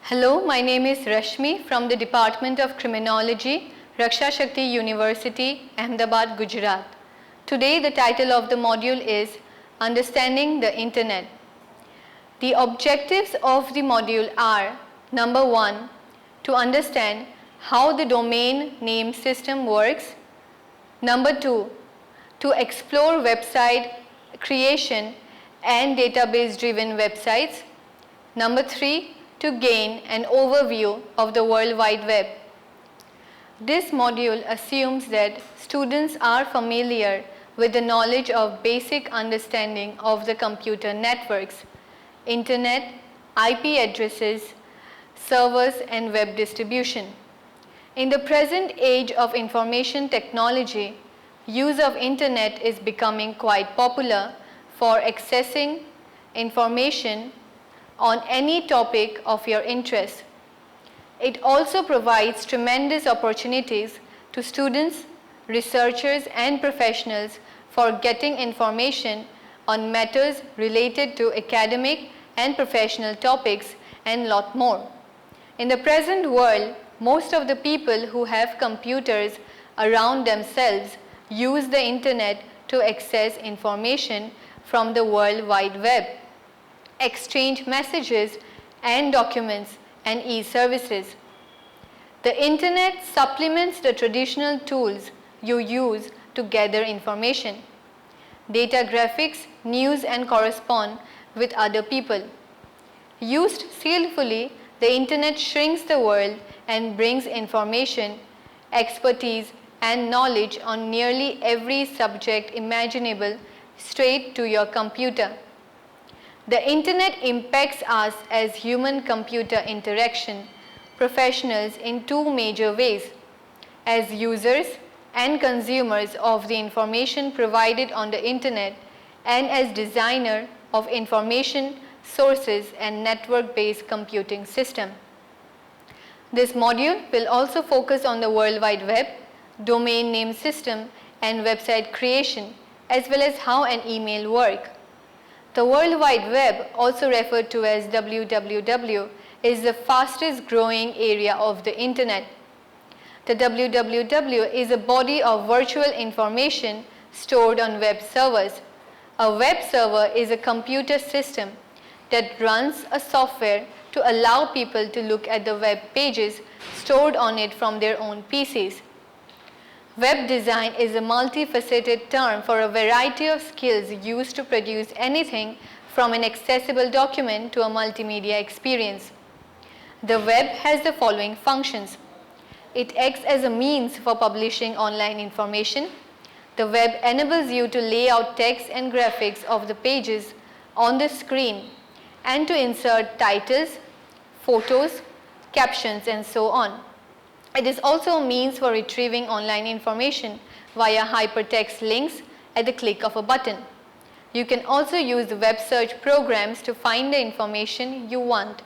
Hello, my name is Rashmi from the Department of Criminology, Raksha Shakti University, Ahmedabad, Gujarat. Today the title of the module is Understanding the Internet. The objectives of the module are: number 1, to understand how the domain name system works. Number 2, to explore website creation and database driven websites. Number 3, to gain an overview of the World Wide Web. This module assumes that students are familiar with the knowledge of basic understanding of the computer networks, internet, IP addresses, servers and web distribution. In the present age of information technology, use of internet is becoming quite popular for accessing information on any topic of your interest. It also provides tremendous opportunities to students, researchers and professionals for getting information on matters related to academic and professional topics and lot more. In the present world, most of the people who have computers around themselves use the internet to access information from the World Wide Web, exchange messages and documents and e-services. The internet supplements the traditional tools you use to gather information, data graphics, news and correspond with other people. Used skillfully, the internet shrinks the world and brings information, expertise and knowledge on nearly every subject imaginable straight to your computer. The internet impacts us as human-computer interaction professionals in two major ways: as users and consumers of the information provided on the internet, and as designer of information sources and network-based computing system. This module will also focus on the World Wide Web, domain name system and website creation, as well as how an email works. The World Wide Web, also referred to as WWW, is the fastest growing area of the internet. The WWW is a body of virtual information stored on web servers. A web server is a computer system that runs a software to allow people to look at the web pages stored on it from their own PCs. Web design is a multifaceted term for a variety of skills used to produce anything from an accessible document to a multimedia experience. The web has the following functions. It acts as a means for publishing online information. The web enables you to lay out text and graphics of the pages on the screen and to insert titles, photos, captions, and so on. It is also a means for retrieving online information via hypertext links at the click of a button. You can also use web search programs to find the information you want.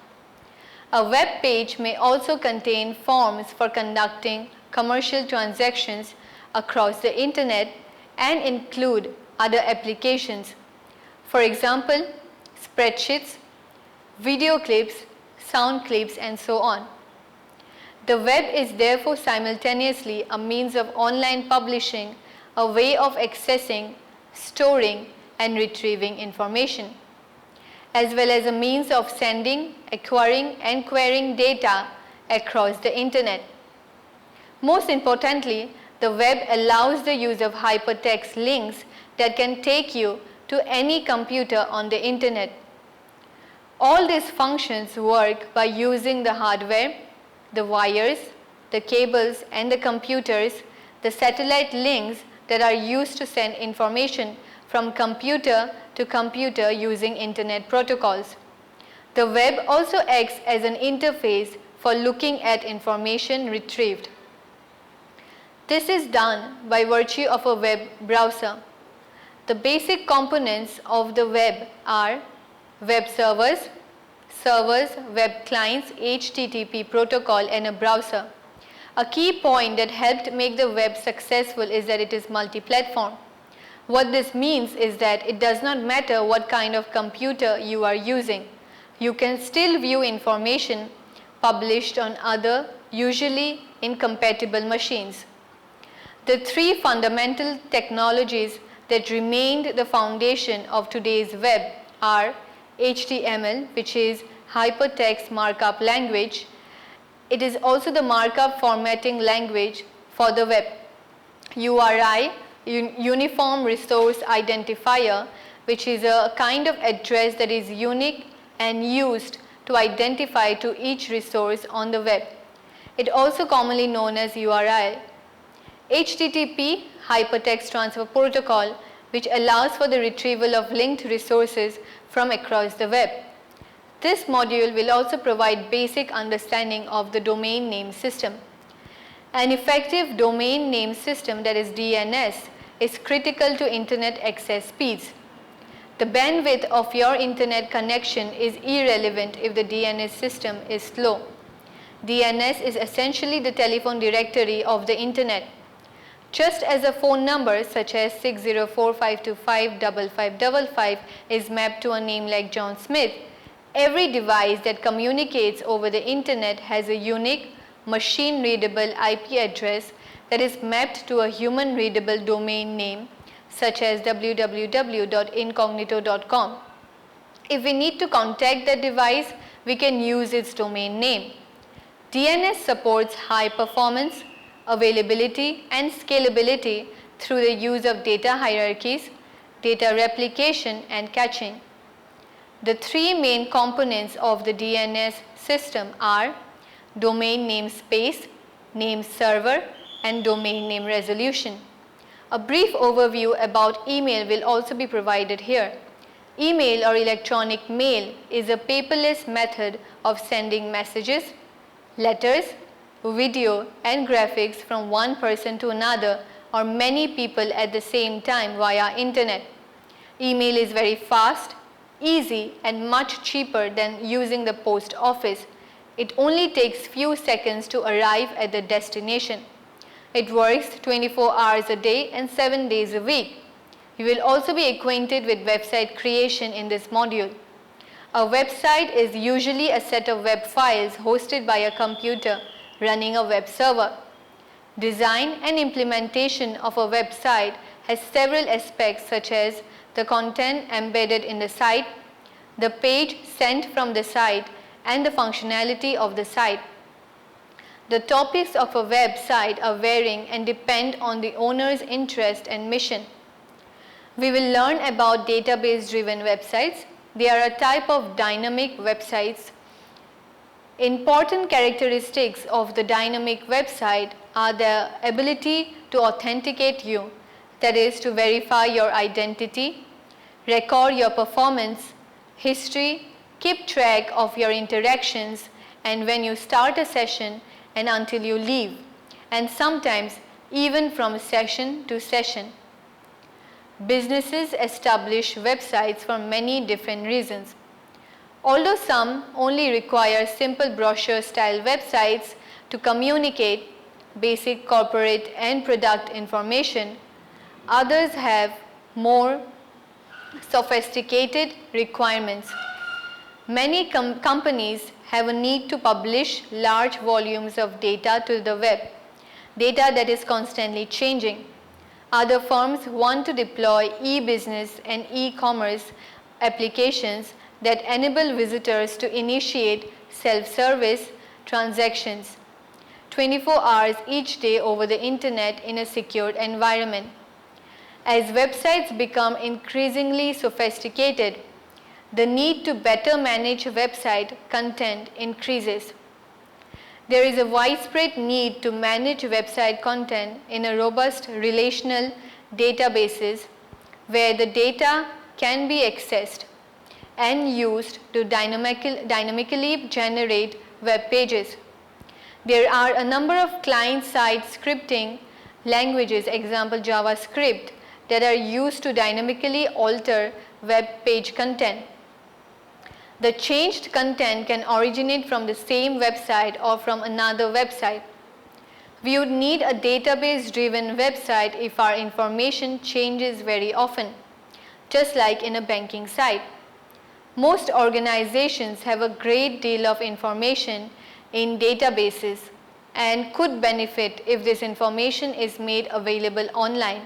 A web page may also contain forms for conducting commercial transactions across the internet and include other applications. For example, spreadsheets, video clips, sound clips, and so on. The web is therefore simultaneously a means of online publishing, a way of accessing, storing, and retrieving information, as well as a means of sending, acquiring, and querying data across the internet. Most importantly, the web allows the use of hypertext links that can take you to any computer on the internet. All these functions work by using the hardware, the wires, the cables and the computers, the satellite links that are used to send information from computer to computer using internet protocols. The web also acts as an interface for looking at information retrieved. This is done by virtue of a web browser. The basic components of the web are web servers, web clients, HTTP protocol, and a browser. A key point that helped make the web successful is that it is multi-platform. What this means is that it does not matter what kind of computer you are using. You can still view information published on other, usually incompatible machines. The three fundamental technologies that remained the foundation of today's web are HTML, which is Hypertext Markup Language. It is also the markup formatting language for the web. URI, Uniform Resource Identifier, which is a kind of address that is unique and used to identify to each resource on the web. It also commonly known as URL. HTTP, Hypertext Transfer Protocol, which allows for the retrieval of linked resources from across the web. This module will also provide basic understanding of the domain name system. An effective domain name system, that is DNS, is critical to internet access speeds. The bandwidth of your internet connection is irrelevant if the DNS system is slow. DNS is essentially the telephone directory of the internet. Just as a phone number such as 604-525-5555 is mapped to a name like John Smith, every device that communicates over the internet has a unique machine-readable IP address that is mapped to a human-readable domain name such as www.incognito.com. If we need to contact that device, we can use its domain name. DNS supports high performance, availability, and scalability through the use of data hierarchies, data replication, and caching. The three main components of the DNS system are domain name space, name server, and domain name resolution. A brief overview about email will also be provided here. Email or electronic mail is a paperless method of sending messages, letters, video, and graphics from one person to another or many people at the same time via internet. Email is very fast, easy, and much cheaper than using the post office. It only takes few seconds to arrive at the destination. It works 24 hours a day and 7 days a week. You will also be acquainted with website creation in this module. A website is usually a set of web files hosted by a computer running a web server. Design and implementation of a website has several aspects such as the content embedded in the site, the page sent from the site, and the functionality of the site. The topics of a website are varying and depend on the owner's interest and mission. We will learn about database-driven websites. They are a type of dynamic websites. Important characteristics of the dynamic website are the ability to authenticate you, that is to verify your identity, record your performance, history, keep track of your interactions, and when you start a session and until you leave, and sometimes even from session to session. Businesses establish websites for many different reasons. Although some only require simple brochure-style websites to communicate basic corporate and product information, others have more sophisticated requirements. Many companies have a need to publish large volumes of data to the web, data that is constantly changing. Other firms want to deploy e-business and e-commerce applications that enable visitors to initiate self-service transactions 24 hours each day over the internet in a secured environment. As websites become increasingly sophisticated, the need to better manage website content increases. There is a widespread need to manage website content in a robust relational databases where the data can be accessed and used to dynamically generate web pages. There are a number of client-side scripting languages, example JavaScript, that are used to dynamically alter web page content. The changed content can originate from the same website or from another website. We would need a database-driven website if our information changes very often, just like in a banking site. Most organizations have a great deal of information in databases and could benefit if this information is made available online.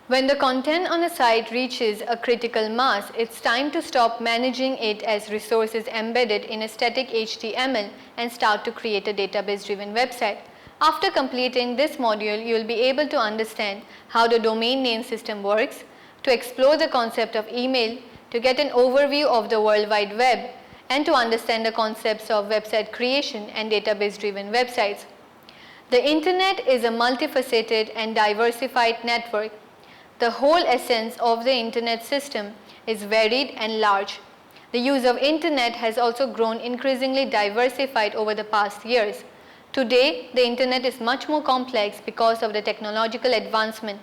When the content on a site reaches a critical mass, it's time to stop managing it as resources embedded in a static HTML and start to create a database-driven website. After completing this module, you will be able to understand how the domain name system works, to explore the concept of email, to get an overview of the World Wide Web, and to understand the concepts of website creation and database-driven websites. The Internet is a multifaceted and diversified network. The whole essence of the Internet system is varied and large. The use of Internet has also grown increasingly diversified over the past years. Today, the Internet is much more complex because of the technological advancement.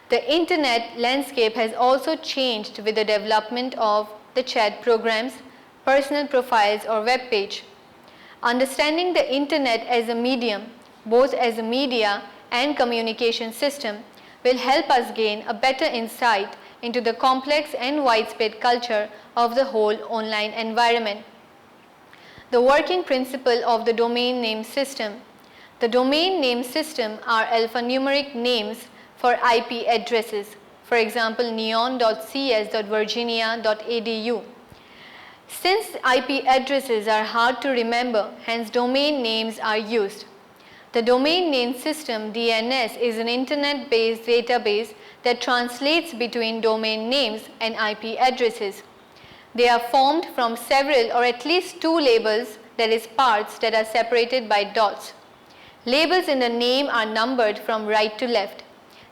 The Internet landscape has also changed with the development of the chat programs, personal profiles or web page. Understanding the Internet as a medium, both as a media and communication system, will help us gain a better insight into the complex and widespread culture of the whole online environment. The working principle of the domain name system. The domain name system are alphanumeric names for IP addresses, for example neon.cs.virginia.edu. Since IP addresses are hard to remember, hence domain names are used. The domain name system DNS is an internet-based database that translates between domain names and IP addresses. They are formed from several or at least two labels, that is parts that are separated by dots. Labels in the name are numbered from right to left.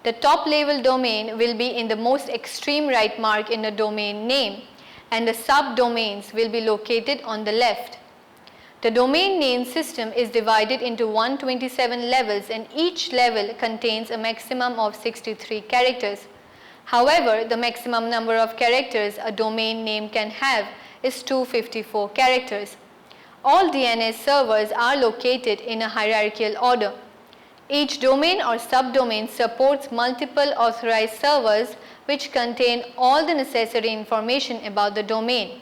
The top label domain will be in the most extreme right mark in the domain name, and the subdomains will be located on the left. The domain name system is divided into 127 levels and each level contains a maximum of 63 characters. However, the maximum number of characters a domain name can have is 254 characters. All DNS servers are located in a hierarchical order. Each domain or subdomain supports multiple authorized servers which contain all the necessary information about the domain.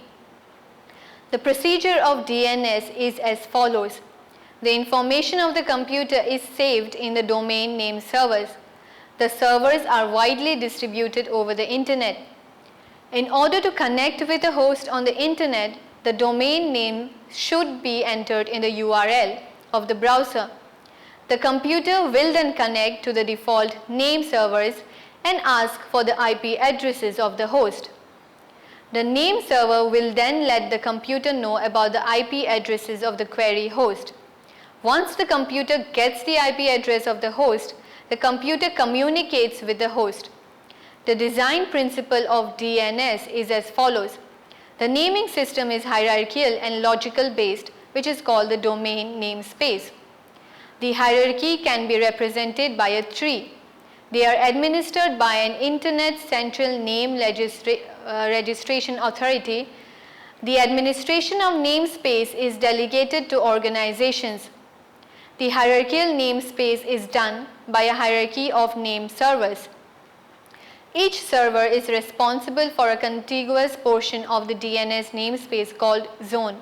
The procedure of DNS is as follows. The information of the computer is saved in the domain name servers. The servers are widely distributed over the Internet. In order to connect with a host on the Internet, the domain name should be entered in the URL of the browser. The computer will then connect to the default name servers and ask for the IP addresses of the host. The name server will then let the computer know about the IP addresses of the query host. Once the computer gets the IP address of the host, the computer communicates with the host. The design principle of DNS is as follows. The naming system is hierarchical and logical based, which is called the domain namespace. The hierarchy can be represented by a tree. They are administered by an Internet Central Name Registration Authority. The administration of namespace is delegated to organizations. The hierarchical namespace is done by a hierarchy of name servers. Each server is responsible for a contiguous portion of the DNS namespace called zone.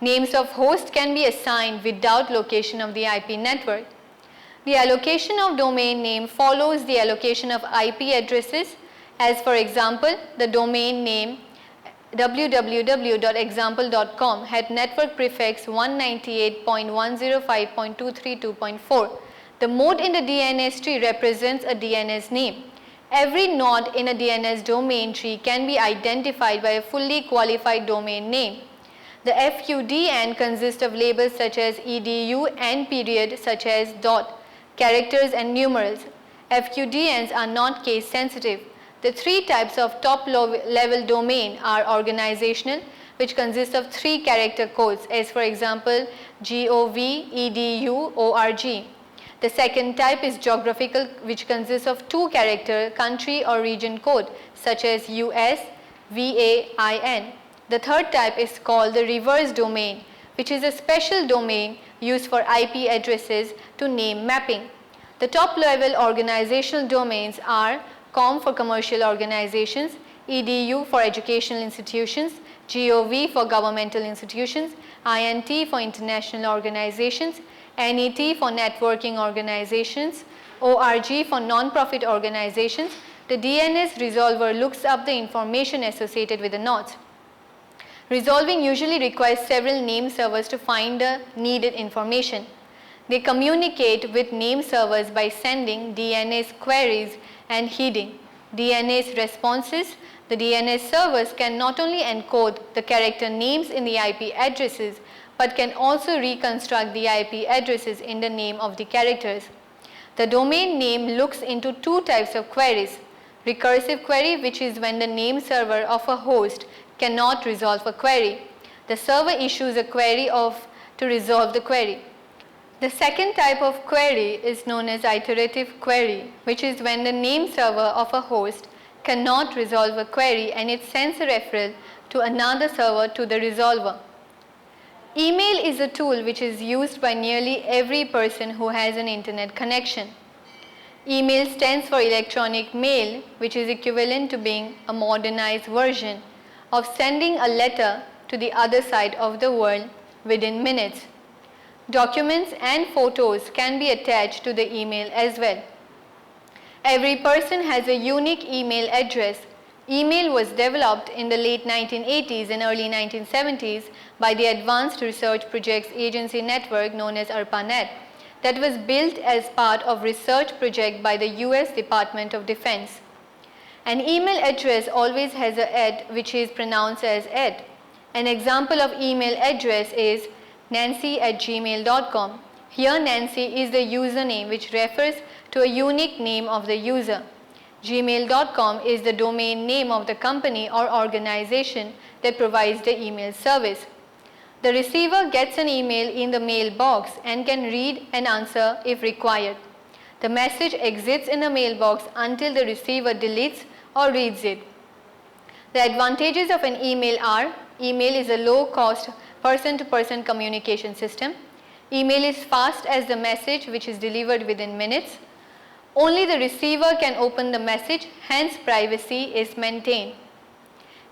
Names of hosts can be assigned without location of the IP network. The allocation of domain name follows the allocation of IP addresses, as for example, the domain name www.example.com had network prefix 198.105.232.4. The mode in the DNS tree represents a DNS name. Every node in a DNS domain tree can be identified by a fully qualified domain name. The FUDN consists of labels such as edu and period such as dot, characters and numerals. FUDNs are not case sensitive. The three types of top level domain are organizational, which consists of 3 character codes, as for example gov, edu, org. The second type is geographical, which consists of 2 character country or region code such as US, VAIN. The third type is called the reverse domain, which is a special domain used for IP addresses to name mapping. The top level organizational domains are COM for commercial organizations, EDU for educational institutions, GOV for governmental institutions, INT for international organizations, NET for networking organizations, ORG for non-profit organizations. The DNS resolver looks up the information associated with the nodes. Resolving usually requires several name servers to find the needed information. They communicate with name servers by sending DNS queries and heading DNS responses. The DNS servers can not only encode the character names in the IP addresses, but can also reconstruct the IP addresses in the name of the characters. The domain name looks into two types of queries. Recursive query, which is when the name server of a host cannot resolve a query. The server issues a query to resolve the query. The second type of query is known as iterative query, which is when the name server of a host cannot resolve a query and it sends a referral to another server to the resolver. Email is a tool which is used by nearly every person who has an internet connection. Email stands for electronic mail, which is equivalent to being a modernized version of sending a letter to the other side of the world within minutes. Documents and photos can be attached to the email as well. Every person has a unique email address. Email was developed in the late 1980s and early 1970s by the Advanced Research Projects Agency network known as ARPANET that was built as part of research project by the US Department of Defense. An email address always has a ed which is pronounced as ed. An example of email address is nancy@gmail.com. Here Nancy is the username which refers to a unique name of the user. Gmail.com is the domain name of the company or organization that provides the email service. The receiver gets an email in the mailbox and can read and answer if required. The message exits in the mailbox until the receiver deletes or reads it. The advantages of an email are: email is a low-cost person-to-person communication system. Email is fast as the message which is delivered within minutes. Only the receiver can open the message, hence privacy is maintained.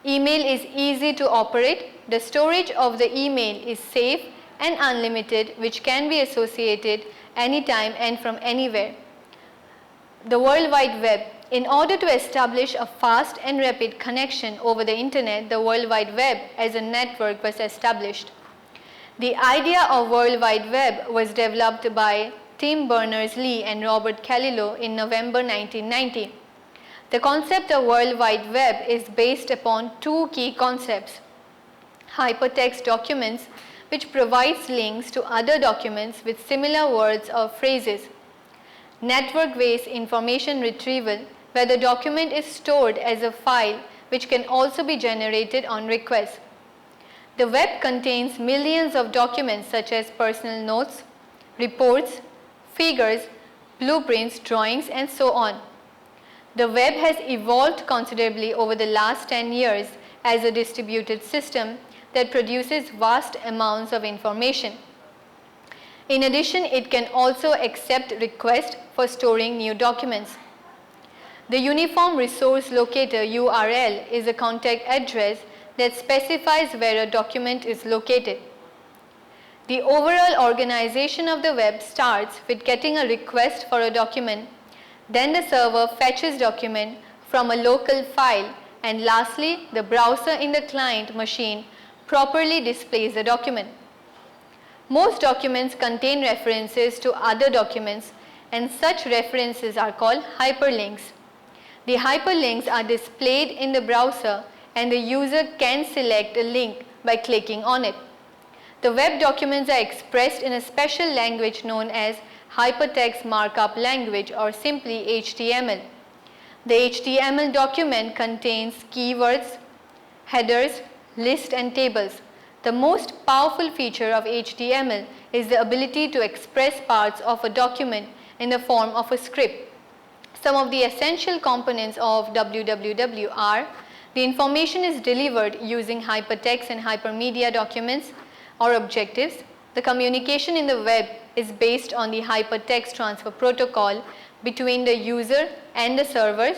Email is easy to operate. The storage of the email is safe and unlimited, which can be associated anytime and from anywhere. The World Wide Web. In order to establish a fast and rapid connection over the internet, the World Wide Web as a network was established. The idea of World Wide Web was developed by Tim Berners-Lee and Robert Calillo in November 1990. The concept of World Wide Web is based upon two key concepts: hypertext documents, which provides links to other documents with similar words or phrases; network-based information retrieval, where the document is stored as a file which can also be generated on request. The web contains millions of documents such as personal notes, reports, figures, blueprints, drawings, and so on. The web has evolved considerably over the last 10 years as a distributed system that produces vast amounts of information. In addition, it can also accept requests for storing new documents. The Uniform Resource Locator URL is a contact address that specifies where a document is located. The overall organization of the web starts with getting a request for a document, then the server fetches document from a local file, and lastly, the browser in the client machine properly displays the document. Most documents contain references to other documents, and such references are called hyperlinks. The hyperlinks are displayed in the browser, and the user can select a link by clicking on it. The web documents are expressed in a special language known as Hypertext Markup Language, or simply HTML. The HTML document contains keywords, headers, lists, and tables. The most powerful feature of HTML is the ability to express parts of a document in the form of a script. Some of the essential components of www are: the information is delivered using hypertext and hypermedia documents or objectives. The communication in the web is based on the hypertext transfer protocol between the user and the servers.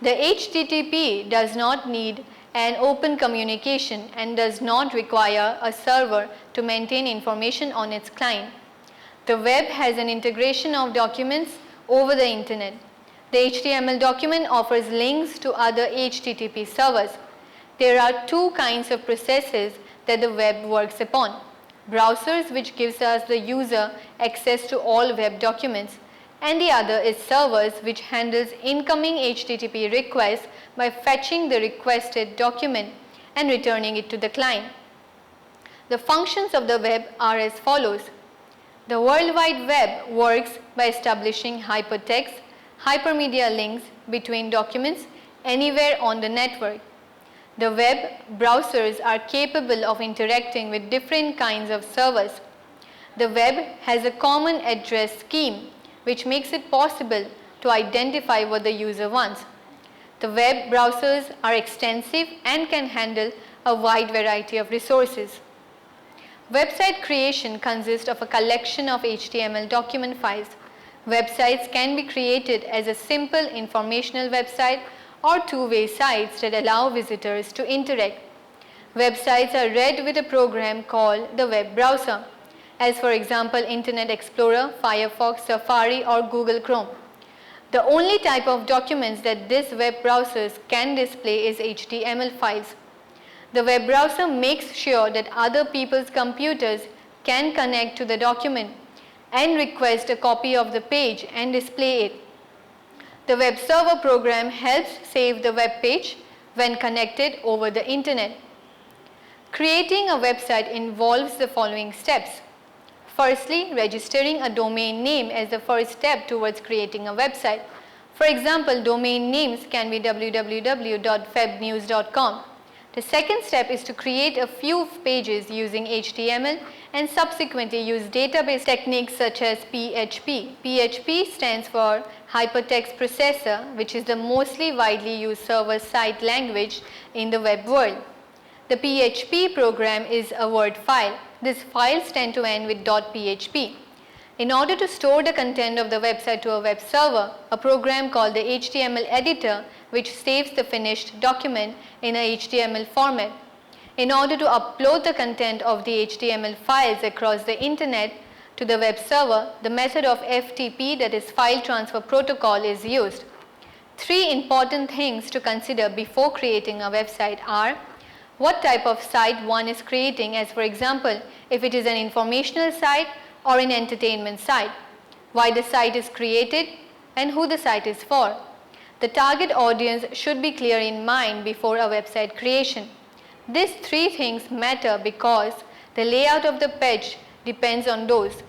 The HTTP does not need an open communication and does not require a server to maintain information on its client. The web has an integration of documents over the internet. The HTML document offers links to other HTTP servers. There are two kinds of processes that the web works upon. Browsers, which gives us the user access to all web documents, and the other is servers, which handles incoming HTTP requests by fetching the requested document and returning it to the client. The functions of the web are as follows. The World Wide Web works by establishing hypertext, hypermedia links between documents anywhere on the network. The web browsers are capable of interacting with different kinds of servers. The web has a common address scheme, which makes it possible to identify what the user wants. The web browsers are extensive and can handle a wide variety of resources. Website creation consists of a collection of HTML document files. Websites can be created as a simple informational website or two-way sites that allow visitors to interact. Websites are read with a program called the web browser, as for example Internet Explorer, Firefox, Safari or Google Chrome. The only type of documents that these web browsers can display is HTML files. The web browser makes sure that other people's computers can connect to the document and request a copy of the page and display it. The web server program helps save the web page when connected over the internet. Creating a website involves the following steps. Firstly, registering a domain name as the first step towards creating a website. For example, domain names can be www.febnews.com. The second step is to create a few pages using HTML and subsequently use database techniques such as PHP. PHP stands for Hypertext Processor, which is the mostly widely used server-side language in the web world. The PHP program is a Word file. These files tend to end with .php. In order to store the content of the website to a web server, a program called the HTML editor, which saves the finished document in a HTML format. In order to upload the content of the HTML files across the internet to the web server, the method of FTP, that is File Transfer Protocol, is used. Three important things to consider before creating a website are what type of site one is creating, as for example, if it is an informational site or an entertainment site, why the site is created, and who the site is for. The target audience should be clear in mind before a website creation. These three things matter because the layout of the page depends on those.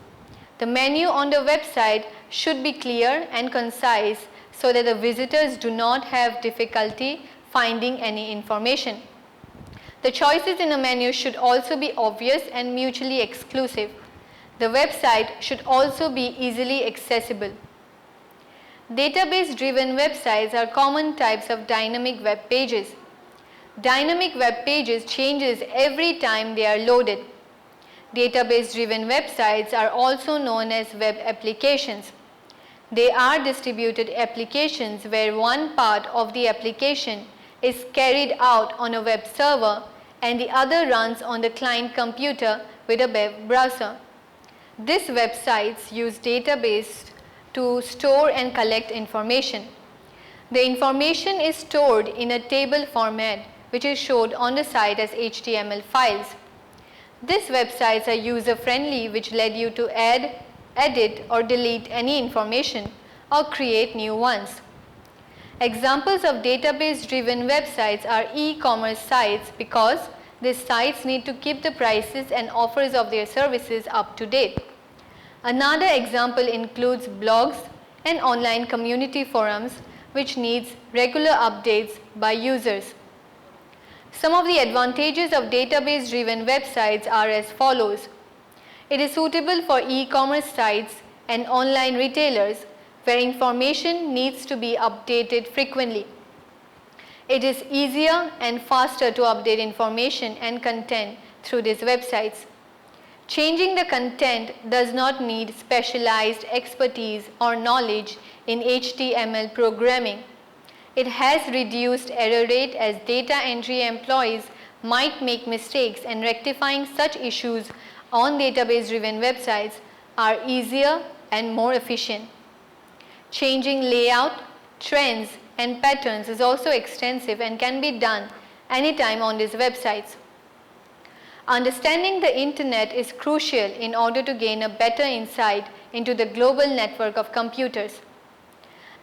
The menu on the website should be clear and concise so that the visitors do not have difficulty finding any information. The choices in a menu should also be obvious and mutually exclusive. The website should also be easily accessible. Database-driven websites are common types of dynamic web pages. Dynamic web pages changes every time they are loaded. Database-driven websites are also known as web applications. They are distributed applications where one part of the application is carried out on a web server and the other runs on the client computer with a web browser. These websites use database to store and collect information. The information is stored in a table format which is showed on the site as HTML files. These websites are user-friendly, which led you to add, edit or delete any information or create new ones. Examples of database-driven websites are e-commerce sites because these sites need to keep the prices and offers of their services up to date. Another example includes blogs and online community forums which needs regular updates by users. Some of the advantages of database-driven websites are as follows. It is suitable for e-commerce sites and online retailers where information needs to be updated frequently. It is easier and faster to update information and content through these websites. Changing the content does not need specialized expertise or knowledge in HTML programming. It has reduced error rate as data entry employees might make mistakes, and rectifying such issues on database-driven websites are easier and more efficient. Changing layout, trends, and patterns is also extensive and can be done anytime on these websites. Understanding the internet is crucial in order to gain a better insight into the global network of computers.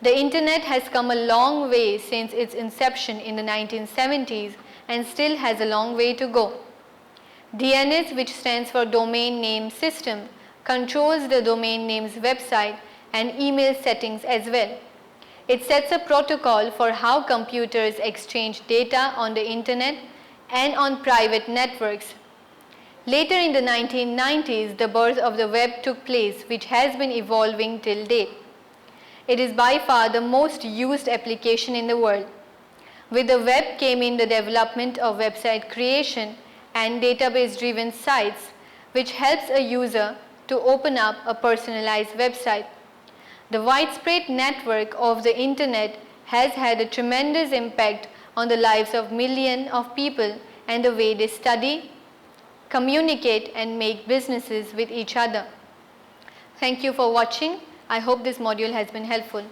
The internet has come a long way since its inception in the 1970s and still has a long way to go. DNS, which stands for Domain Name System, controls the domain name's website and email settings as well. It sets a protocol for how computers exchange data on the internet and on private networks. Later in the 1990s, the birth of the web took place, which has been evolving till date. It is by far the most used application in the world. With the web came in the development of website creation and database-driven sites, which helps a user to open up a personalized website. The widespread network of the internet has had a tremendous impact on the lives of millions of people and the way they study, communicate, and make businesses with each other. Thank you for watching. I hope this module has been helpful.